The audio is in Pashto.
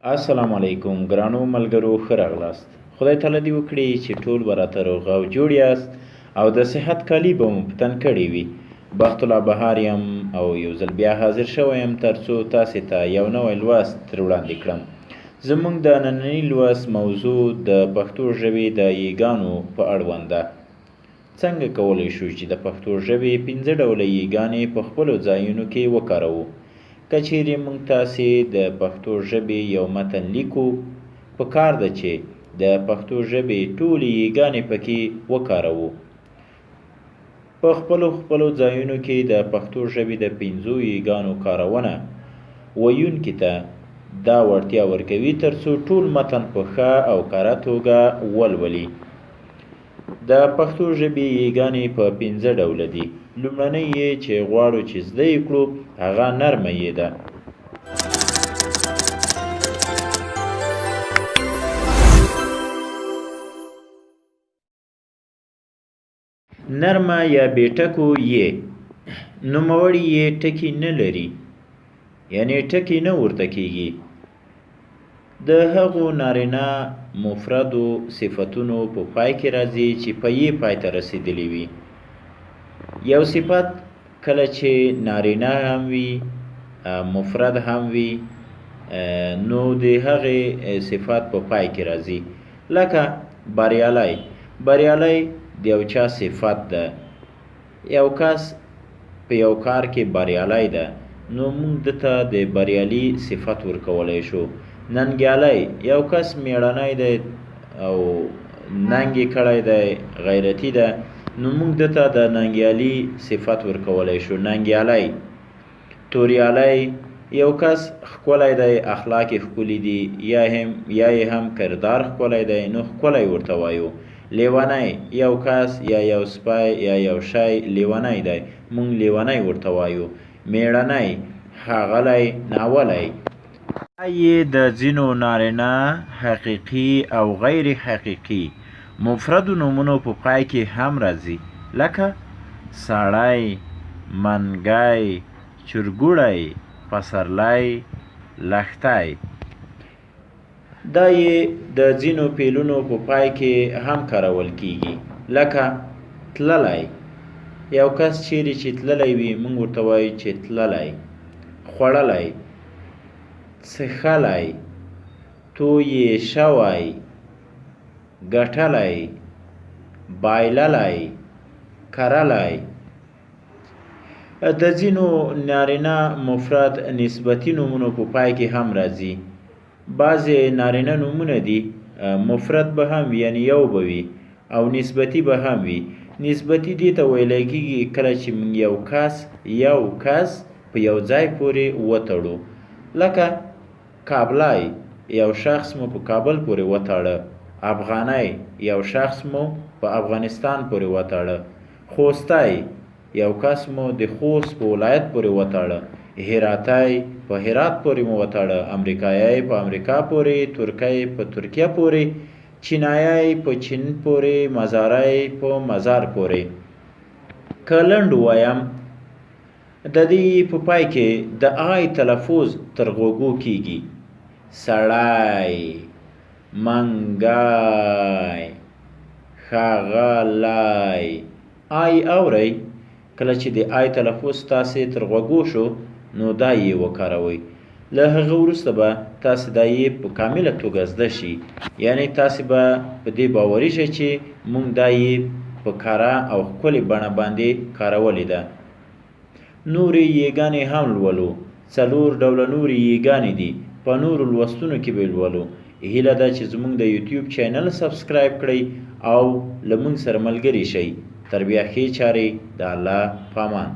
السلام علیکم ګرانو ملګرو ښه راغلاست. خدای تعالی دې وکړي چې ټول به راته روغ او جوړ یاست او د صحت کالي به مو په تن کړي وي. بخت الله بهار یم او یو ځل بیا حاضر شوی یم تر څو تاسې ته یو نوی لوست در وړاندې کړم. زموږ د ننني لوست موضوع د پښتو ژبې د یګانو په اړوند ده. څنګه کولی شو چې د پښتو ژبې 5 ډوله یګانې په خپلو ځایونو کې وکاروو؟ که چیرې موږ تاسې د پښتو ژبې یو متن لیکو، پکار ده چې د پښتو ژبې ټولې یګانې پکې وکاروو. په خپلو ځایونو کې د پښتو ژبې د 5 یګانو کارونه ویونکي ته دا وړتیا ورکوي ترڅو ټول متن په ښه او کره توګه ولولي. د پښتو ژبې یګانې په 5 ډوله دي. لومړنۍ یې چې غواړو چې زده یې کړو هغه نرمه یې ده. نرمه یا بېټکو یې نوموړي یې ټکي نه لري، یعنی ټکي نه ورته کیږي. د هغو نارینه مفردو صفتونو په پای کې راځي چې په یې پای ته رسېدلی وي. یو صفت کله چې نارینه هم وي مفرد هم وي نو د هغې صفت په پای کې راځي. لکه بریالی د یو چا صفت ده. یو کس په یو کار کې بریالی ده نو موږ دته د بریالي صفت ورکولی شو. ننګیالی یو کس میړنی دی او ننګ یې کړی دی، غیرتي ده، نو موږ دته د ننګیالي صفت ورکولی شو، ننګیالی. توریالی یو کس ښکلی دی، اخلاق یې ښکلي دي یا یې هم کردار ښکلی دی نو ښکلی ورته وایو. لیونی یو کس یا یو سپی یا یو شی لیونی دی، موږ لیونی ورته وایو. میړنی، ښاغلی، ناولی. یې د ځینو نارینه حقیقي او غیر حقیقي مفردو نومونو په پای کې هم راځي، لکه سړی، منګی، چرګوړی، پسرلی، لښتی. دا یې د ځینو فعلونو په پای کې هم کارول کیږي، لکه تللی. یو کس چیرې چې تللی وي موږ ورته وایو چې تللی. خوړلی، څښلی، توی شوی، ګټلی، بایللی، کرلی. د ځینو نارینه مفرد نسبتي نومونو په پای کې هم راځي. بعضې نارینه نومونه دي مفرد به هم وي، یعنې یو به وي، او نسبتي به هم وي. نسبتي دې ته ویلی کېږي کله چې موږ یو کس په یو ځای پورې وتړو، لکه کابلی یو شخص مو په کابل پورې وتاړه. افغانی یو شخص مو په افغانستان پورې وتاړه. خوستی یو کس مو د خوست په ولایت پورې وتاړه. هراتی په هرات پورې مو وتاړه. امریکایی په امریکا پورې، ترکی په ترکیه پورې، چینایی په چین پورې، مزاری په مزار پورې. که لنډ ووایم د دې په پای کې د آی تلفظ تر غوږو کیږي. سړی، منګی، ښاغلی. آی اورئ؟ کله چې د آی تلفظ تاسې تر غوږو شو نو دا یې وکاروئ. له هغه وروسته به تاسې دا یې په کامله توګه زده شي، یعنی تاسې به په دې باوري شئ چې موږ دا یې په کاره او ښکلې بڼه باندې کارولې ده. نورې یګانې هم لولو. 4 ډوله نورې یګانې دي، په نورو لوستونو کې به لولو. هیله ده چې زموږ د یوټیوب چینل سبسکرایب کړئ او له موږ سره ملګري شئ. تر بیا ښې چارې، د الله په امان.